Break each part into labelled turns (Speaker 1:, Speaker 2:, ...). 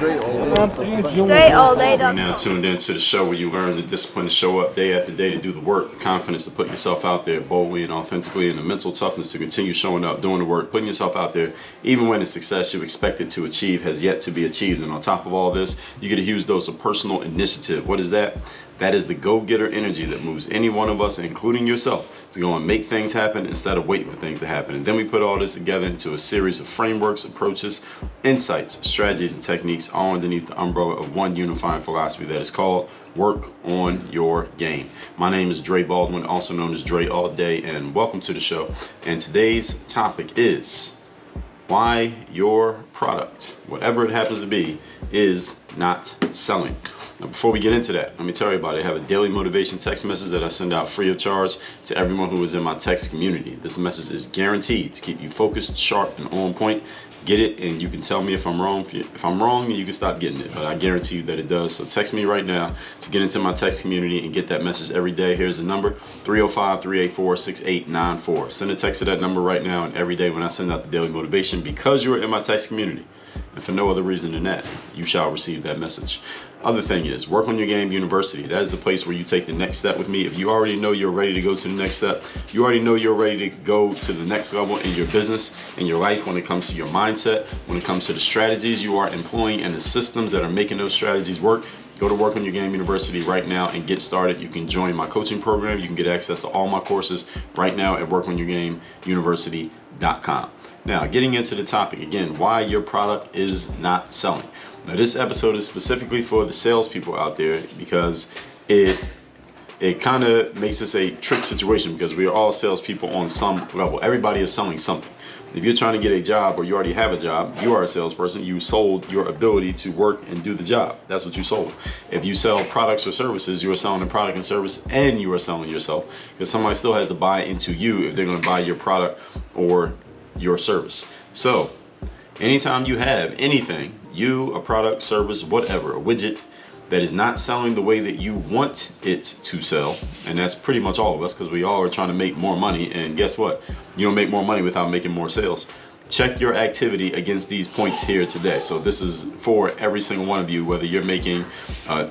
Speaker 1: Straight all day.
Speaker 2: You're now tuned into the show where you learn the discipline to show up day after day to do the work, the confidence to put yourself out there boldly and authentically, and the mental toughness to continue showing up, doing the work, putting yourself out there, even when the success you expected to achieve has yet to be achieved. And on top of all this, you get a huge dose of personal initiative. What is that? That is the go-getter energy that moves any one of us, including yourself, to go and make things happen instead of waiting for things to happen. And then we put all this together into a series of frameworks, approaches, insights, strategies, and techniques all underneath the umbrella of one unifying philosophy that is called work on your game. My name is Baldwin, also known as Dre All Day, and welcome to the show. And today's topic is why your product, whatever it happens to be, is not selling. Now, before we get into that, let me tell you about it. I have a daily motivation text message that I send out free of charge to everyone who is in my text community. This message is guaranteed to keep you focused, sharp, and on point. Get it, and you can tell me if I'm wrong. If I'm wrong, then you can stop getting it, but I guarantee you that it does. So text me right now to get into my text community and get that message every day. Here's the number, 305-384-6894. Send a text to that number right now, and every day when I send out the daily motivation, because you're in my text community, and for no other reason than that, you shall receive that message. Other thing is, Work on Your Game University. That is the place where you take the next step with me. If you already know you're ready to go to the next step, you already know you're ready to go to the next level in your business, in your life, when it comes to your mindset, when it comes to the strategies you are employing and the systems that are making those strategies work, go to Work on Your Game University right now and get started. You can join my coaching program. You can get access to all my courses right now at workonyourgameuniversity.com. Now, getting into the topic again, why your product is not selling. Now, this episode is specifically for the salespeople out there because it kind of makes this a trick situation because we are all salespeople on some level. Everybody is selling something. If you're trying to get a job or you already have a job, you are a salesperson. You sold your ability to work and do the job. That's what you sold. If you sell products or services, you are selling a product and service, and you are selling yourself, because somebody still has to buy into you if they're going to buy your product or your service. So anytime you have anything, a product, service, whatever, a widget that is not selling the way that you want it to sell, and that's pretty much all of us, because we all are trying to make more money, and guess what? You don't make more money without making more sales. Check your activity against these points here today. So this is for every single one of you, whether you're making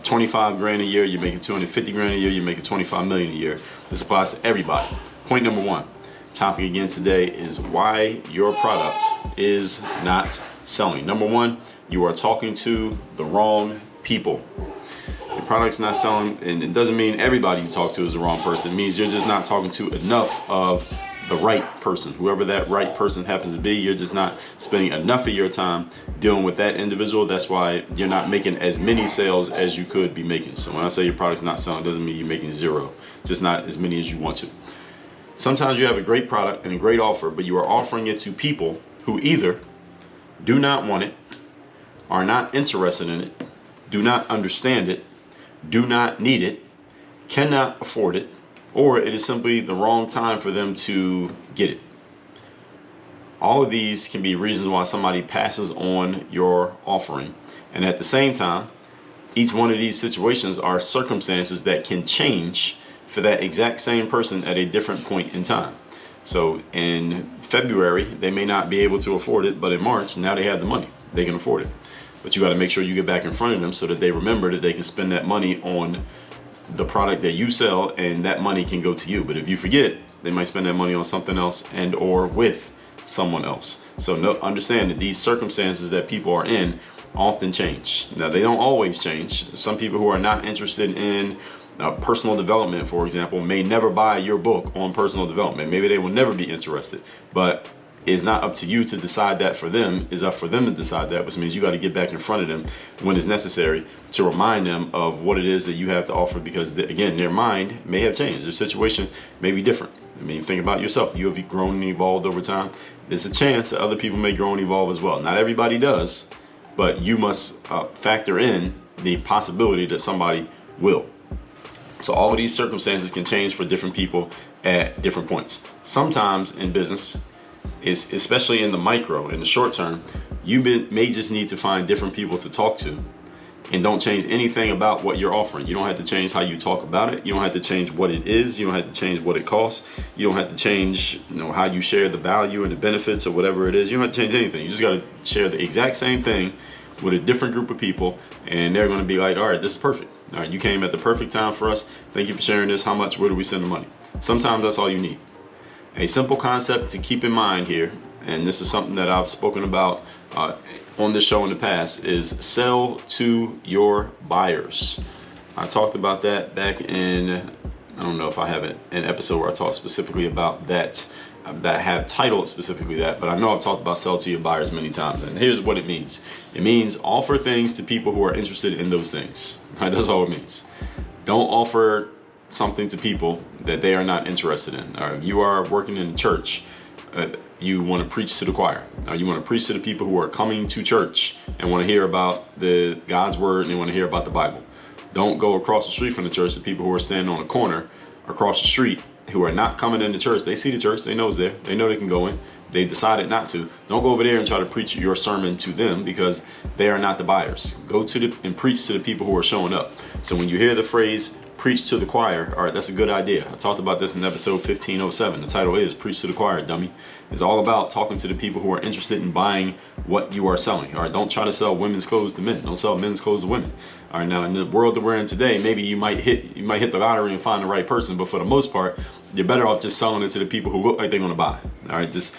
Speaker 2: 25 grand a year, you're making 250 grand a year, you're making 25 million a year. This applies to everybody. Point number one. Topic again today is why your product is not selling. Number one, you are talking to the wrong people. Your product's not selling, and it doesn't mean everybody you talk to is the wrong person. It means you're just not talking to enough of the right person. Whoever that right person happens to be, you're just not spending enough of your time dealing with that individual. That's why you're not making as many sales as you could be making. So when I say your product's not selling, it doesn't mean you're making zero. Just not as many as you want to. Sometimes you have a great product and a great offer, but you are offering it to people who either do not want it, are not interested in it, do not understand it, do not need it, cannot afford it, or it is simply the wrong time for them to get it. All of these can be reasons why somebody passes on your offering. And at the same time, each one of these situations are circumstances that can change for that exact same person at a different point in time. So in February, they may not be able to afford it, but in March, now they have the money. They can afford it. But you got to make sure you get back in front of them so that they remember that they can spend that money on the product that you sell, and that money can go to you. But if you forget, they might spend that money on something else and or with someone else. So understand that these circumstances that people are in often change. Now, they don't always change. Some people who are not interested in personal development, for example, may never buy your book on personal development. Maybe they will never be interested, but it's not up to you to decide that for them. It's up for them to decide that, which means you got to get back in front of them when it's necessary to remind them of what it is that you have to offer, because again, their mind may have changed. Their situation may be different. I mean, think about yourself. You have grown and evolved over time. There's a chance that other people may grow and evolve as well. Not everybody does, but you must factor in the possibility that somebody will. So all of these circumstances can change for different people at different points. Sometimes in business, especially in the micro, in the short term, you may just need to find different people to talk to, and don't change anything about what you're offering. You don't have to change how you talk about it. You don't have to change what it is. You don't have to change what it costs. You don't have to change, how you share the value and the benefits or whatever it is. You don't have to change anything. You just got to share the exact same thing with a different group of people, and they're going to be like, all right, this is perfect. All right, you came at the perfect time for us. Thank you for sharing this. How much? Where do we send the money? Sometimes that's all you need. A simple concept to keep in mind here, and this is something that I've spoken about on this show in the past, is sell to your buyers. I talked about that back in, I don't know if I have an episode where I talk specifically about that, that I have titled specifically that, but I know I've talked about sell to your buyers many times, and here's what it means. It means offer things to people who are interested in those things. Right? That's all it means. Don't offer something to people that they are not interested in. You are working in church. You want to preach to the choir. You want to preach to the people who are coming to church and want to hear about the God's word and they want to hear about the Bible. Don't go across the street from the church to people who are standing on a corner across the street who are not coming into church. They see the church. They know it's there. They know they can go in. They decided not to. Don't go over there and try to preach your sermon to them because they are not the buyers. Go to and preach to the people who are showing up. So when you hear the phrase preach to the choir, all right, that's a good idea. I talked about this in episode 1507. The title is Preach to the Choir, dummy. It's all about talking to the people who are interested in buying what you are selling. All right, don't try to sell women's clothes to men. Don't sell men's clothes to women. All right, now in the world that we're in today, maybe you might hit the lottery and find the right person, but for the most part, you're better off just selling it to the people who look like they're going to buy. All right, just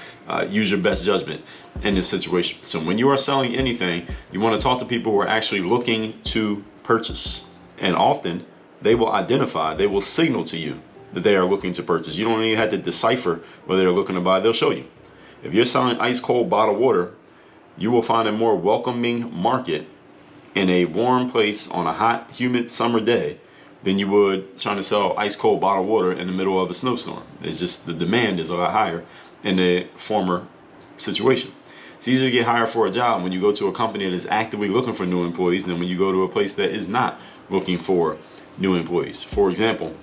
Speaker 2: use your best judgment in this situation. So when you are selling anything, you want to talk to people who are actually looking to purchase, and often they will identify, they will signal to you that they are looking to purchase. You don't even have to decipher whether they're looking to buy. They'll show you. If you're selling ice cold bottled water, you will find a more welcoming market in a warm place on a hot, humid summer day than you would trying to sell ice cold bottled water in the middle of a snowstorm. It's just the demand is a lot higher in the former situation. It's easier to get hired for a job when you go to a company that is actively looking for new employees than when you go to a place that is not looking for new employees. For example,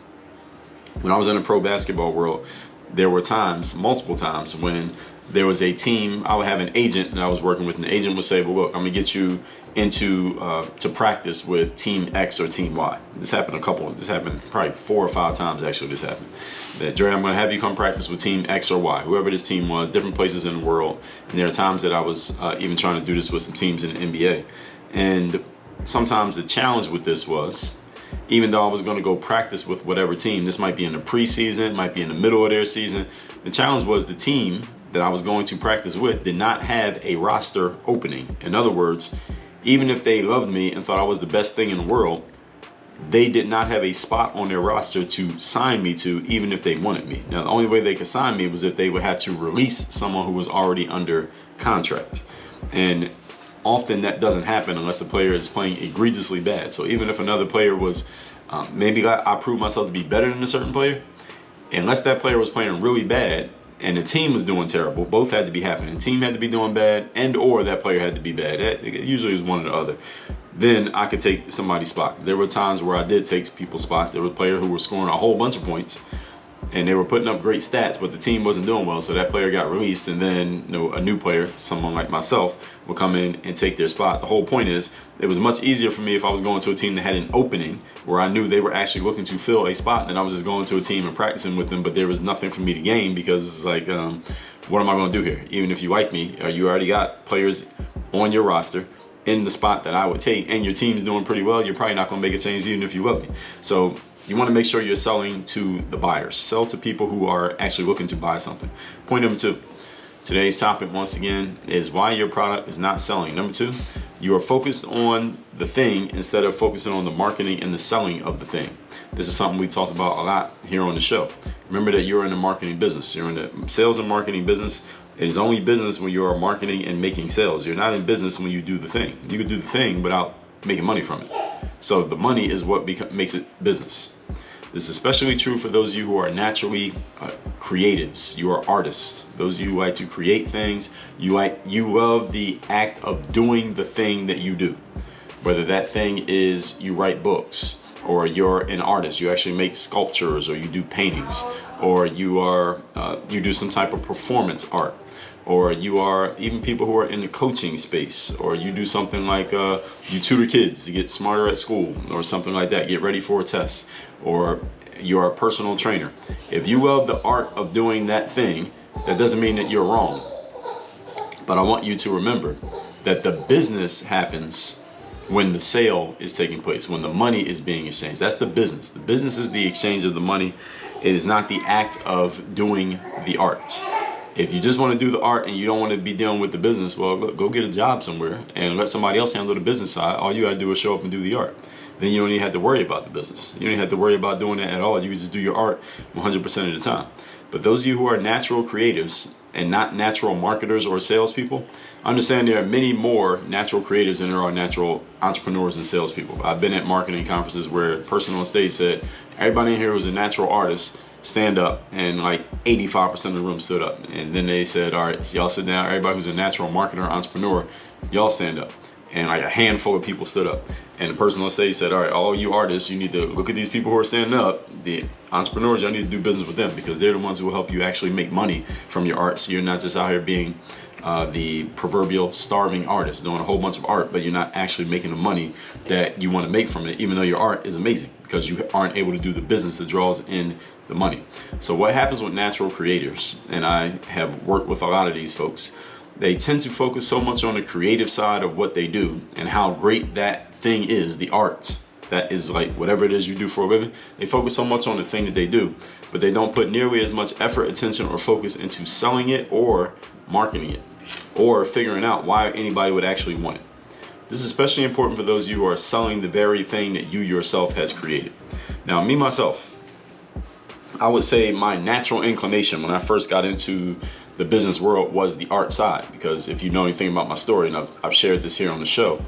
Speaker 2: when I was in the pro basketball world, there were times, multiple times, when there was a team, I would have an agent that I was working with, and the agent would say, well, look, I'm gonna get you into to practice with team X or team Y. This happened probably 4 or 5 times actually this happened. That, Dre, I'm gonna have you come practice with team X or Y, whoever this team was, different places in the world. And there are times that I was even trying to do this with some teams in the NBA. And sometimes the challenge with this was, even though I was going to go practice with whatever team, this might be in the preseason, might be in the middle of their season, the challenge was the team that I was going to practice with did not have a roster opening. In other words, even if they loved me and thought I was the best thing in the world, they did not have a spot on their roster to sign me to, even if they wanted me. Now, the only way they could sign me was if they would have to release someone who was already under contract. And often that doesn't happen unless the player is playing egregiously bad. So even if another player was, maybe I proved myself to be better than a certain player, unless that player was playing really bad and the team was doing terrible, both had to be happening. The team had to be doing bad and or that player had to be bad. It usually is one or the other. Then I could take somebody's spot. There were times where I did take people's spots. There were players who were scoring a whole bunch of points and they were putting up great stats, but the team wasn't doing well, so that player got released, and then a new player, someone like myself, would come in and take their spot. The whole point is, it was much easier for me if I was going to a team that had an opening where I knew they were actually looking to fill a spot, and I was just going to a team and practicing with them, but there was nothing for me to gain because it's like, what am I going to do here? Even if you like me, you already got players on your roster in the spot that I would take, and your team's doing pretty well, you're probably not going to make a change even if you love me. So you want to make sure you're selling to the buyers. Sell to people who are actually looking to buy something. Point number 2. Today's topic, once again, is why your product is not selling. Number 2, you are focused on the thing instead of focusing on the marketing and the selling of the thing. This is something we talked about a lot here on the show. Remember that you're in the marketing business. You're in the sales and marketing business. It is only business when you are marketing and making sales. You're not in business when you do the thing. You can do the thing without making money from it. So the money is what makes it business. This is especially true for those of you who are naturally creatives. You are artists. Those of you who like to create things. You love the act of doing the thing that you do. Whether that thing is you write books, or you're an artist, you actually make sculptures, or you do paintings, or you do some type of performance art, or you are even people who are in the coaching space, or you do something like you tutor kids to get smarter at school, or something like that, get ready for a test, or you're a personal trainer. If you love the art of doing that thing, that doesn't mean that you're wrong. But I want you to remember that the business happens when the sale is taking place, when the money is being exchanged. That's the business. The business is the exchange of the money. It is not the act of doing the art. If you just want to do the art and you don't want to be dealing with the business, well, go get a job somewhere and let somebody else handle the business side. All you got to do is show up and do the art. Then you don't even have to worry about the business. You don't even have to worry about doing that at all. You can just do your art 100% of the time. But those of you who are natural creatives and not natural marketers or salespeople, understand there are many more natural creatives than there are natural entrepreneurs and salespeople. I've been at marketing conferences where a person on stage said, everybody in here who's a natural artist, stand up, and like 85% of the room stood up. And then they said, all right, so y'all sit down. Everybody who's a natural marketer or entrepreneur, y'all stand up. And like a handful of people stood up. And the person on stage said, all right, all you artists, you need to look at these people who are standing up. The entrepreneurs, y'all need to do business with them because they're the ones who will help you actually make money from your art. So you're not just out here being the proverbial starving artist doing a whole bunch of art, but you're not actually making the money that you want to make from it, even though your art is amazing, because you aren't able to do the business that draws in the money. So what happens with natural creators, and I have worked with a lot of these folks, they tend to focus so much on the creative side of what they do and how great that thing is, the art. That is like whatever it is you do for a living. They focus so much on the thing that they do, but they don't put nearly as much effort, attention, or focus into selling it or marketing it or figuring out why anybody would actually want it. This is especially important for those of you who are selling the very thing that you yourself has created. Now, me, myself, I would say my natural inclination when I first got into the business world was the art side, because if you know anything about my story, and I've shared this here on the show,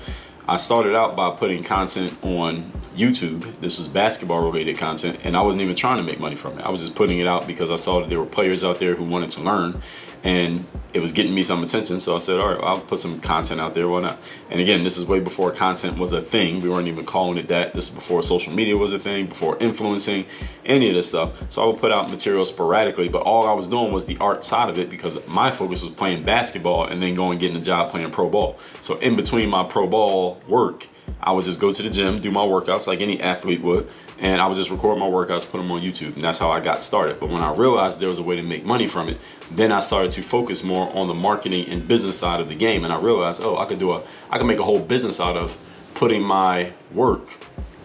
Speaker 2: I started out by putting content on YouTube. This was basketball related content, and I wasn't even trying to make money from it. I was just putting it out because I saw that there were players out there who wanted to learn, and it was getting me some attention. So I said, all right, I'll put some content out there, why not? And again, this is way before content was a thing. We weren't even calling it that. This is before social media was a thing, before influencing, any of this stuff. So I would put out material sporadically, but all I was doing was the art side of it because my focus was playing basketball and then going getting a job playing pro ball. So in between my pro ball work, I would just go to the gym, do my workouts like any athlete would, and I would just record my workouts, put them on YouTube, and that's how I got started. But when I realized there was a way to make money from it, then I started to focus more on the marketing and business side of the game, and I realized, oh, I could make a whole business out of putting my work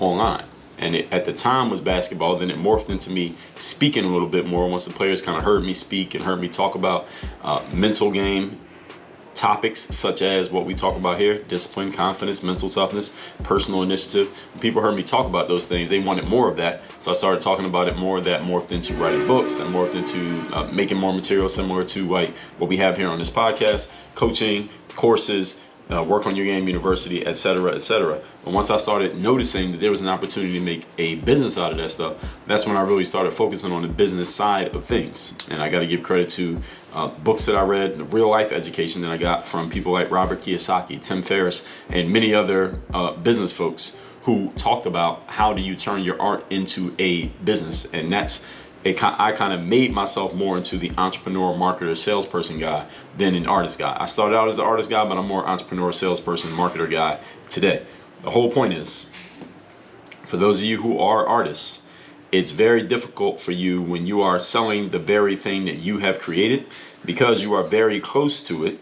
Speaker 2: online. And it, at the time, was basketball. Then it morphed into me speaking a little bit more once the players kind of heard me speak and heard me talk about mental game topics such as what we talk about here: discipline, confidence, mental toughness, personal initiative. When people heard me talk about those things, they wanted more of that. So I started talking about it more. That morphed into writing books, that morphed into making more material similar to like what we have here on this podcast, coaching, courses, Work on Your Game University, etc., etc. But once I started noticing that there was an opportunity to make a business out of that stuff, that's when I really started focusing on the business side of things. And I got to give credit to books that I read, the real life education that I got from people like Robert Kiyosaki, Tim Ferriss, and many other business folks who talked about how do you turn your art into a business. And that's I kind of made myself more into the entrepreneur, marketer, salesperson guy than an artist guy. I started out as the artist guy, but I'm more entrepreneur, salesperson, marketer guy today. The whole point is, for those of you who are artists, it's very difficult for you when you are selling the very thing that you have created, because you are very close to it.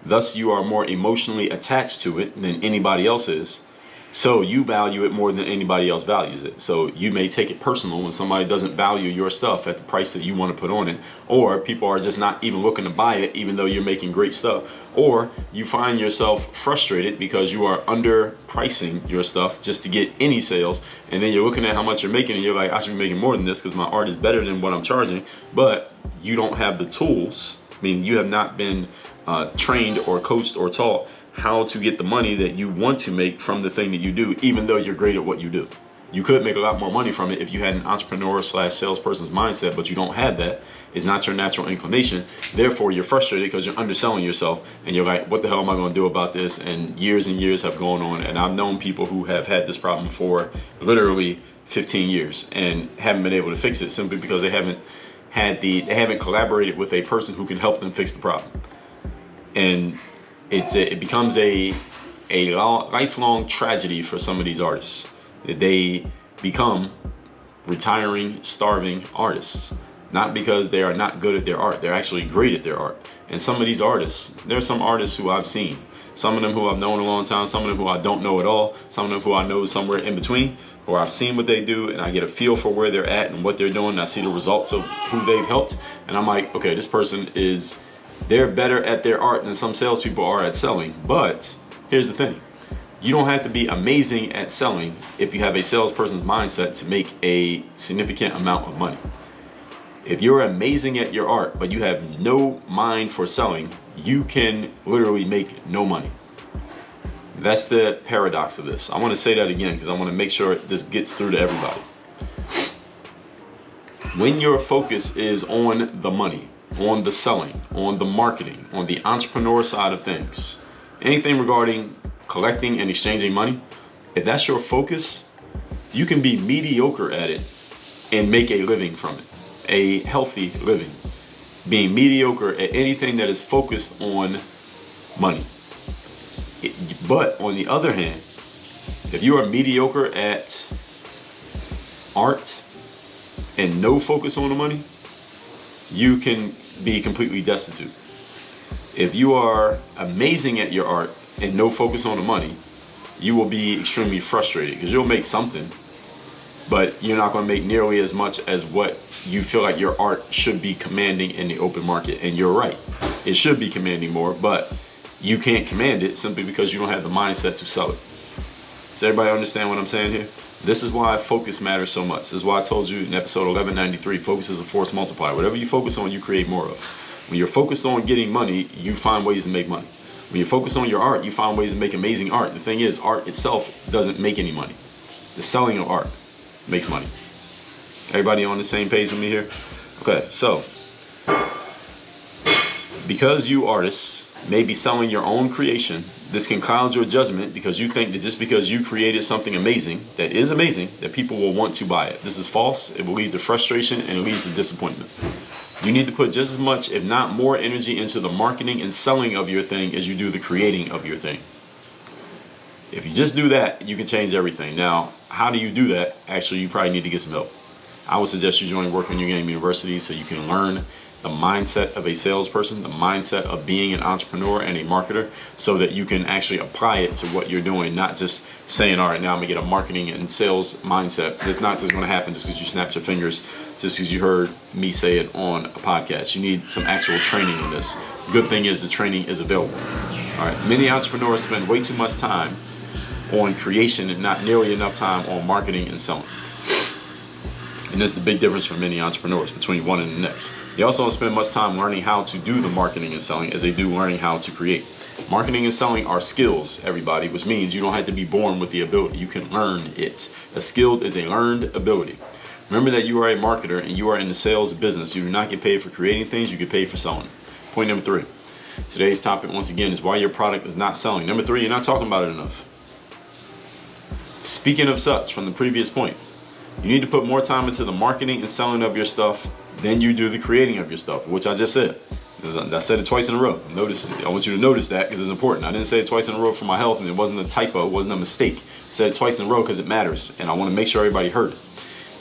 Speaker 2: Thus, you are more emotionally attached to it than anybody else is. So you value it more than anybody else values it. So you may take it personal when somebody doesn't value your stuff at the price that you want to put on it, or people are just not even looking to buy it even though you're making great stuff, or you find yourself frustrated because you are underpricing your stuff just to get any sales, and then you're looking at how much you're making and you're like, I should be making more than this because my art is better than what I'm charging, but you don't have the tools, meaning you have not been trained or coached or taught how to get the money that you want to make from the thing that you do, even though you're great at what you do. You could make a lot more money from it if you had an entrepreneur / salesperson's mindset, but you don't have that. It's not your natural inclination. Therefore, you're frustrated because you're underselling yourself and you're like, what the hell am I going to do about this? And years have gone on. And I've known people who have had this problem for literally 15 years and haven't been able to fix it simply because they haven't collaborated with a person who can help them fix the problem. And it becomes a lifelong tragedy for some of these artists. They become retiring, starving artists, not because they are not good at their art. They're actually great at their art. And some of these artists, there are some artists who I've seen Some of them who I've known a long time, some of them who I don't know at all, some of them who I know somewhere in between, or I've seen what they do and I get a feel for where they're at and what they're doing. And I see the results of who they've helped. And I'm like, okay, this person they're better at their art than some salespeople are at selling. But here's the thing. You don't have to be amazing at selling if you have a salesperson's mindset to make a significant amount of money. If you're amazing at your art, but you have no mind for selling, you can literally make no money. That's the paradox of this. I want to say that again because I want to make sure this gets through to everybody. When your focus is on the money, on the selling, on the marketing, on the entrepreneur side of things, anything regarding collecting and exchanging money, if that's your focus, you can be mediocre at it and make a living from it, a healthy living. Being mediocre at anything that is focused on money. But on the other hand, if you are mediocre at art and no focus on the money, you can be completely destitute. If you are amazing at your art and no focus on the money, you will be extremely frustrated because you'll make something, but you're not going to make nearly as much as what you feel like your art should be commanding in the open market. And you're right, it should be commanding more, but you can't command it simply because you don't have the mindset to sell it. Does everybody understand what I'm saying here? This is why focus matters so much. This is why I told you in episode 1193, focus is a force multiplier. Whatever you focus on, you create more of. When you're focused on getting money, you find ways to make money. When you're focused on your art, you find ways to make amazing art. The thing is, art itself doesn't make any money. The selling of art makes money. Everybody on the same page with me here? Okay, so because you artists may be selling your own creation, this can cloud your judgment because you think that just because you created something amazing, that is amazing, that people will want to buy it. This is false. It will lead to frustration and it leads to disappointment. You need to put just as much, if not more, energy into the marketing and selling of your thing as you do the creating of your thing. If you just do that, you can change everything. Now, how do you do that? Actually, you probably need to get some help. I would suggest you join Work on Your Game University so you can learn the mindset of a salesperson, the mindset of being an entrepreneur and a marketer, so that you can actually apply it to what you're doing, not just saying, all right, now I'm gonna get a marketing and sales mindset. It's not just gonna happen just because you snapped your fingers, just because you heard me say it on a podcast. You need some actual training in this. The good thing is the training is available. All right, many entrepreneurs spend way too much time on creation and not nearly enough time on marketing and selling. And that's the big difference for many entrepreneurs between one and the next. They also don't spend much time learning how to do the marketing and selling as they do learning how to create. Marketing and selling are skills, everybody, which means you don't have to be born with the ability. You can learn it. A skill is a learned ability. Remember that you are a marketer and you are in the sales business. You do not get paid for creating things, you get paid for selling. Point number 3. Today's topic, once again, is why your product is not selling. Number 3, you're not talking about it enough. Speaking of such, from the previous point, you need to put more time into the marketing and selling of your stuff than you do the creating of your stuff, which I just said. I said it twice in a row. Notice, I want you to notice that because it's important. I didn't say it twice in a row for my health, and it wasn't a typo, it wasn't a mistake. I said it twice in a row because it matters, and I want to make sure everybody heard it.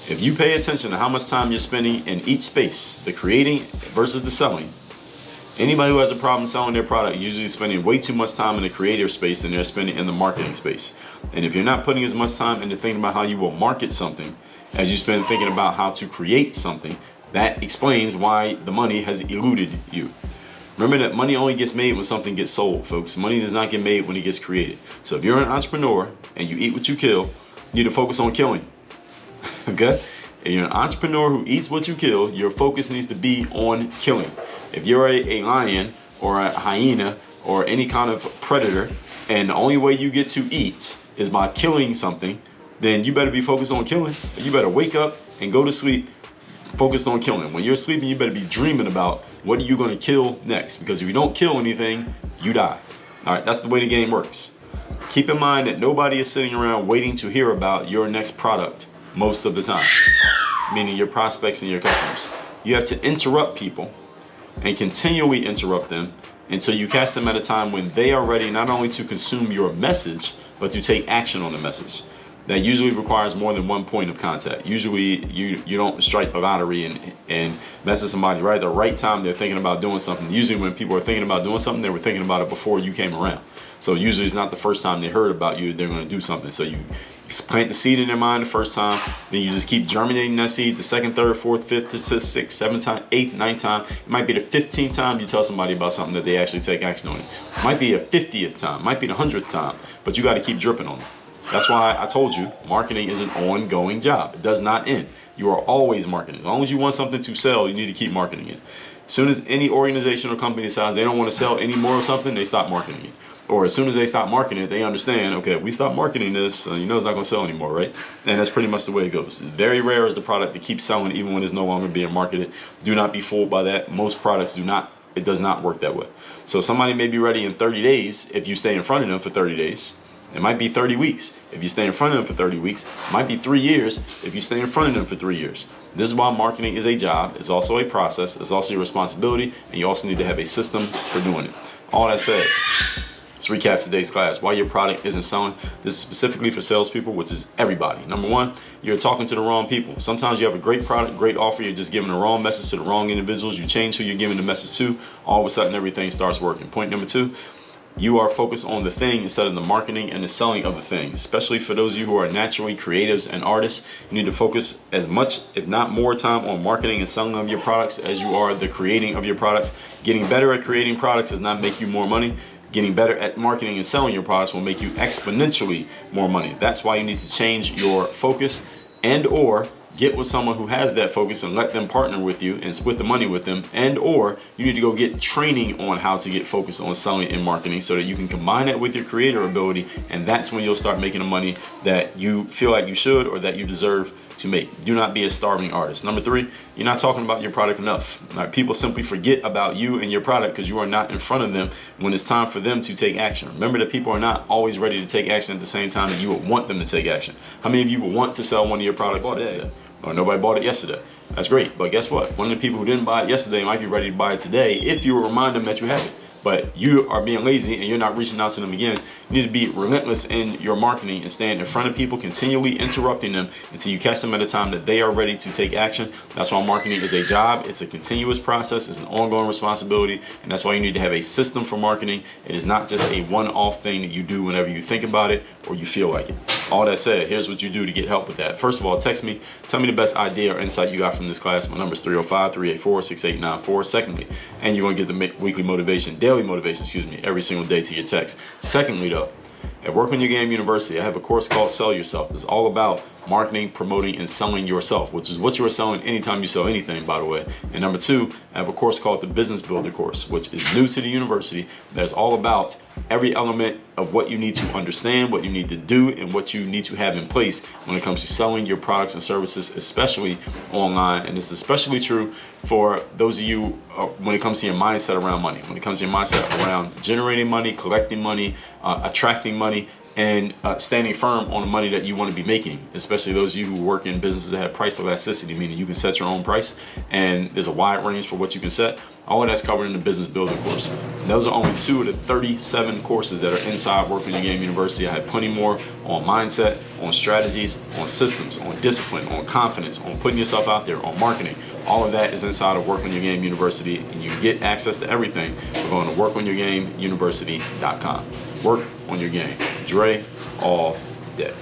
Speaker 2: If you pay attention to how much time you're spending in each space, the creating versus the selling, anybody who has a problem selling their product usually spending way too much time in the creative space than they're spending in the marketing space. And if you're not putting as much time into thinking about how you will market something as you spend thinking about how to create something, that explains why the money has eluded you. Remember that money only gets made when something gets sold, folks. Money does not get made when it gets created. So if you're an entrepreneur and you eat what you kill, you need to focus on killing. Okay? If you're an entrepreneur who eats what you kill, your focus needs to be on killing. If you're a lion or a hyena or any kind of predator, and the only way you get to eat is by killing something, then you better be focused on killing. You better wake up and go to sleep focused on killing. When you're sleeping, you better be dreaming about what are you going to kill next, because if you don't kill anything, you die. All right, that's the way the game works. Keep in mind that nobody is sitting around waiting to hear about your next product most of the time, meaning your prospects and your customers. You have to interrupt people and continually interrupt them until you catch them at a time when they are ready not only to consume your message, but to take action on the message. That usually requires more than one point of contact. Usually you don't strike the lottery and message somebody right at the right time they're thinking about doing something. Usually when people are thinking about doing something, they were thinking about it before you came around. So usually it's not the first time they heard about you, they're going to do something. So you plant the seed in their mind the first time, then you just keep germinating that seed the second, third, fourth, fifth, to sixth, seventh time, eighth, ninth time. It might be the 15th time you tell somebody about something that they actually take action on it. It might be a 50th time, might be the 100th time, but you got to keep dripping on it. That's why I told you marketing is an ongoing job. It does not end. You are always marketing. As long as you want something to sell, you need to keep marketing it. As soon as any organization or company decides they don't want to sell any more of something, they stop marketing it. Or as soon as they stop marketing it, they understand, okay, if we stop marketing this, you know it's not going to sell anymore, right? And that's pretty much the way it goes. Very rare is the product that keeps selling even when it's no longer being marketed. Do not be fooled by that. Most products do not. It does not work that way. So somebody may be ready in 30 days if you stay in front of them for 30 days. It might be 30 weeks if you stay in front of them for 30 weeks. It might be 3 years if you stay in front of them for 3 years. This is why marketing is a job. It's also a process. It's also your responsibility. And you also need to have a system for doing it. All that said, let's recap today's class. Why your product isn't selling. This is specifically for salespeople, which is everybody. Number one, you're talking to the wrong people. Sometimes you have a great product, great offer. You're just giving the wrong message to the wrong individuals. You change who you're giving the message to. All of a sudden, everything starts working. Point number two, you are focused on the thing instead of the marketing and the selling of the thing. Especially for those of you who are naturally creatives and artists, you need to focus as much, if not more time on marketing and selling of your products as you are the creating of your products. Getting better at creating products does not make you more money. Getting better at marketing and selling your products will make you exponentially more money. That's why you need to change your focus and or get with someone who has that focus and let them partner with you and split the money with them, and or you need to go get training on how to get focused on selling and marketing so that you can combine that with your creator ability, and that's when you'll start making the money that you feel like you should or that you deserve to make. Do not be a starving artist. Number three, you're not talking about your product enough. Like, people simply forget about you and your product because you are not in front of them when it's time for them to take action. Remember that people are not always ready to take action at the same time that you would want them to take action. How many of you would want to sell one of your products today? Or nobody bought it yesterday. That's great, but guess what? One of the people who didn't buy it yesterday might be ready to buy it today if you remind them that you have it. But you are being lazy and you're not reaching out to them again. You need to be relentless in your marketing and stand in front of people, continually interrupting them until you catch them at a time that they are ready to take action. That's why marketing is a job. It's a continuous process. It's an ongoing responsibility. And that's why you need to have a system for marketing. It is not just a one-off thing that you do whenever you think about it or you feel like it. All that said, here's what you do to get help with that. First of all, text me. Tell me the best idea or insight you got from this class. My number is 305-384-6894. Secondly, and you're going to get the weekly motivation, daily motivation, every single day to your text. Secondly, though, at Work on Your Game University, I have a course called Sell Yourself. It's all about marketing, promoting, and selling yourself, which is what you are selling anytime you sell anything, by the way. And number two, I have a course called the Business Builder course, which is new to the university. That's all about every element of what you need to understand, what you need to do, and what you need to have in place when it comes to selling your products and services, especially online. And it's especially true for those of you when it comes to your mindset around money, when it comes to your mindset around generating money, collecting money, attracting money, and standing firm on the money that you want to be making, especially those of you who work in businesses that have price elasticity, meaning you can set your own price and there's a wide range for what you can set. All of that's covered in the Business Builder course. And those are only 2 of the 37 courses that are inside Work on Your Game University. I have plenty more on mindset, on strategies, on systems, on discipline, on confidence, on putting yourself out there, on marketing. All of that is inside of Work on Your Game University, and you get access to everything by going to workonyourgameuniversity.com. Work on your game. Dre all day.